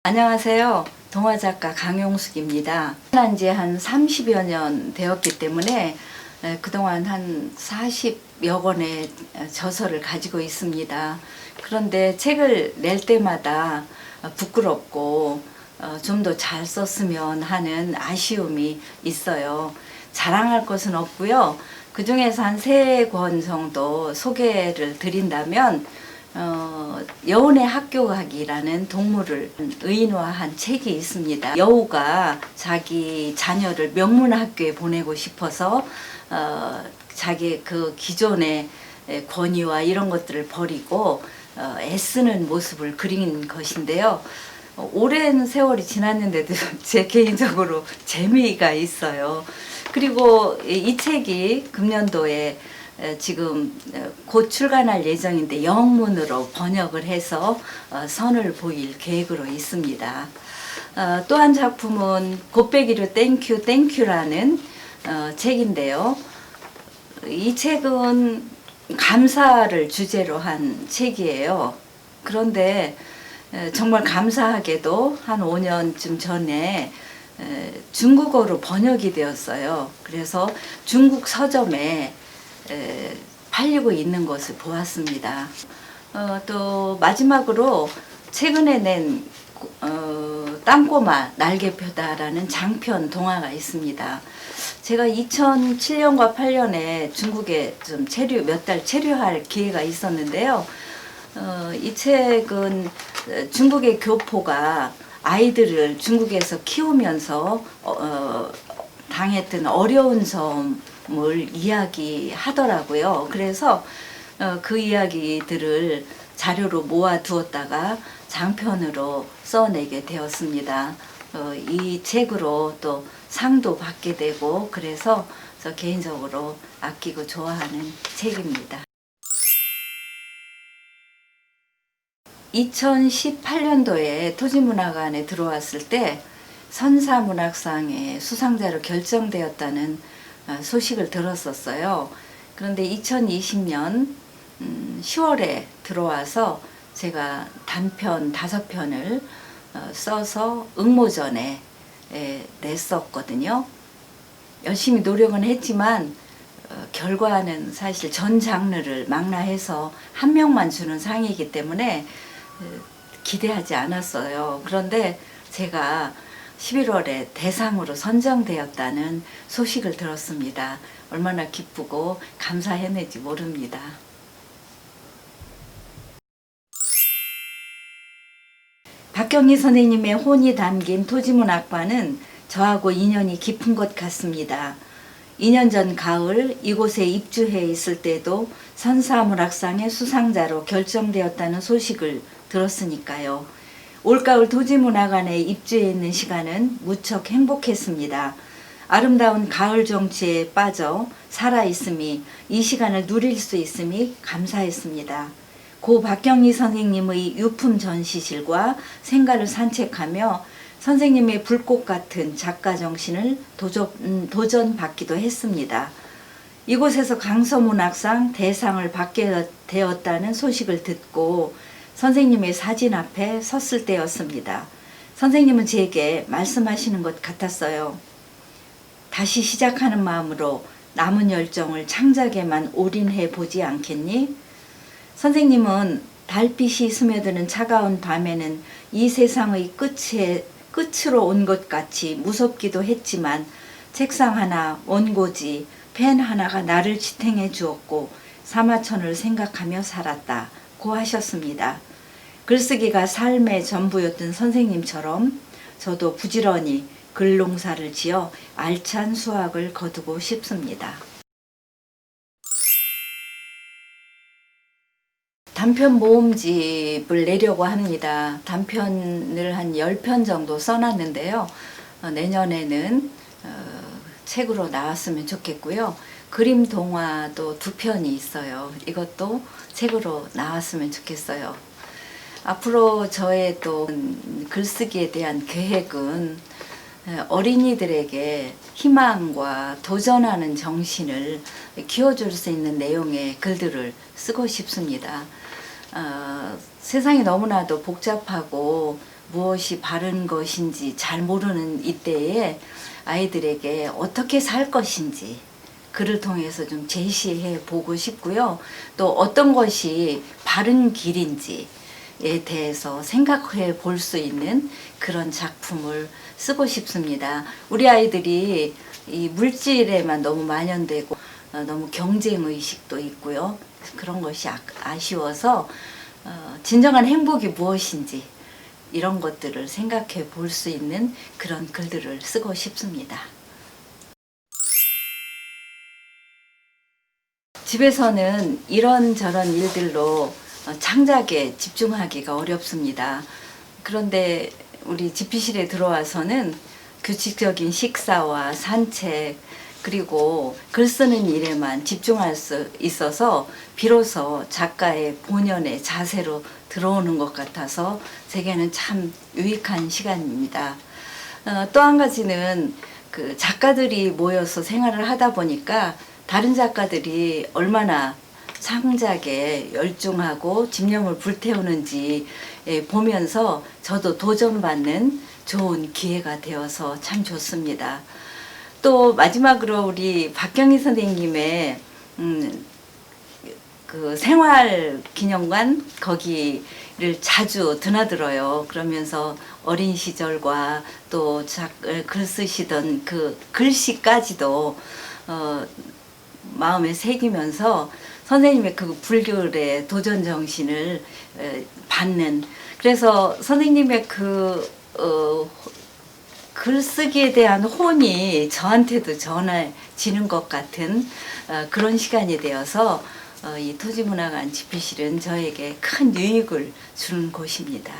안녕하세요. 동화작가 강용숙입니다. 한 지 한 30여 년 되었기 때문에 그동안 한 40여 권의 저서를 가지고 있습니다. 그런데 책을 낼 때마다 부끄럽고 좀 더 잘 썼으면 하는 아쉬움이 있어요. 자랑할 것은 없고요. 그 중에서 한 3권 정도 소개를 드린다면 여운의 학교 가기라는 동물을 의인화한 책이 있습니다. 여우가 자기 자녀를 명문학교에 보내고 싶어서 자기 그 기존의 권위와 이런 것들을 버리고 애쓰는 모습을 그린 것인데요. 오랜 세월이 지났는데도 제 개인적으로 재미가 있어요. 그리고 이 책이 금년도에 지금 곧 출간할 예정인데 영문으로 번역을 해서 선을 보일 계획으로 있습니다. 또 한 작품은 곱빼기로 땡큐 땡큐라는 책인데요. 이 책은 감사를 주제로 한 책이에요. 그런데 정말 감사하게도 한 5년쯤 전에 중국어로 번역이 되었어요. 그래서 중국 서점에 팔리고 있는 것을 보았습니다. 또 마지막으로 최근에 낸 땅꼬마 날개표다라는 장편 동화가 있습니다. 제가 2007년과 8년에 중국에 좀 몇 달 체류할 기회가 있었는데요. 이 책은 중국의 교포가 아이들을 중국에서 키우면서 당했던 어려운 점을 이야기하더라고요. 그래서 그 이야기들을 자료로 모아두었다가 장편으로 써내게 되었습니다. 이 책으로 또 상도 받게 되고 그래서 저 개인적으로 아끼고 좋아하는 책입니다. 2018년도에 토지문화관에 들어왔을 때 선사문학상의 수상자로 결정되었다는 소식을 들었었어요. 그런데 2020년 10월에 들어와서 제가 단편 5편을 써서 응모전에 냈었거든요. 열심히 노력은 했지만 결과는 사실 전 장르를 망라해서 한 명만 주는 상이기 때문에 기대하지 않았어요. 그런데 제가 11월에 대상으로 선정되었다는 소식을 들었습니다. 얼마나 기쁘고 감사했는지 모릅니다. 박경희 선생님의 혼이 담긴 토지문학과는 저하고 인연이 깊은 것 같습니다. 2년 전 가을 이곳에 입주해 있을 때도 선사문학상의 수상자로 결정되었다는 소식을 들었으니까요. 올가을 토지문화관에 입주해 있는 시간은 무척 행복했습니다. 아름다운 가을 정취에 빠져 살아있음이 이 시간을 누릴 수 있음이 감사했습니다. 고 박경리 선생님의 유품 전시실과 생가를 산책하며 선생님의 불꽃 같은 작가 정신을 도전받기도 했습니다. 이곳에서 강서문학상 대상을 받게 되었다는 소식을 듣고 선생님의 사진 앞에 섰을 때였습니다. 선생님은 제게 말씀하시는 것 같았어요. 다시 시작하는 마음으로 남은 열정을 창작에만 올인해 보지 않겠니? 선생님은 달빛이 스며드는 차가운 밤에는 이 세상의 끝으로 온 것 같이 무섭기도 했지만 책상 하나, 원고지, 펜 하나가 나를 지탱해 주었고 사마천을 생각하며 살았다고 하셨습니다. 글쓰기가 삶의 전부였던 선생님처럼 저도 부지런히 글농사를 지어 알찬 수확을 거두고 싶습니다. 단편 모음집을 내려고 합니다. 단편을 한 10편 정도 써놨는데요. 내년에는 책으로 나왔으면 좋겠고요. 그림 동화도 2편이 있어요. 이것도 책으로 나왔으면 좋겠어요. 앞으로 저의 또 글쓰기에 대한 계획은 어린이들에게 희망과 도전하는 정신을 키워줄 수 있는 내용의 글들을 쓰고 싶습니다. 세상이 너무나도 복잡하고 무엇이 바른 것인지 잘 모르는 이때에 아이들에게 어떻게 살 것인지 글을 통해서 좀 제시해 보고 싶고요. 또 어떤 것이 바른 길인지에 대해서 생각해 볼 수 있는 그런 작품을 쓰고 싶습니다. 우리 아이들이 이 물질에만 너무 만연되고 너무 경쟁의식도 있고요. 그런 것이 아쉬워서 진정한 행복이 무엇인지 이런 것들을 생각해 볼 수 있는 그런 글들을 쓰고 싶습니다. 집에서는 이런저런 일들로 창작에 집중하기가 어렵습니다. 그런데 우리 집필실에 들어와서는 규칙적인 식사와 산책 그리고 글 쓰는 일에만 집중할 수 있어서 비로소 작가의 본연의 자세로 들어오는 것 같아서 제게는 참 유익한 시간입니다. 또 한 가지는 그 작가들이 모여서 생활을 하다 보니까 다른 작가들이 얼마나 창작에 열중하고 집념을 불태우는지 보면서 저도 도전받는 좋은 기회가 되어서 참 좋습니다. 또 마지막으로 우리 박경희 선생님의 그 생활기념관 거기를 자주 드나들어요. 그러면서 어린 시절과 또 글 쓰시던 그 글씨까지도 마음에 새기면서 선생님의 그 불교의 도전 정신을 받는, 그래서 선생님의 그 글쓰기에 대한 혼이 저한테도 전해지는 것 같은 그런 시간이 되어서 이 토지문화관 집필실은 저에게 큰 유익을 주는 곳입니다.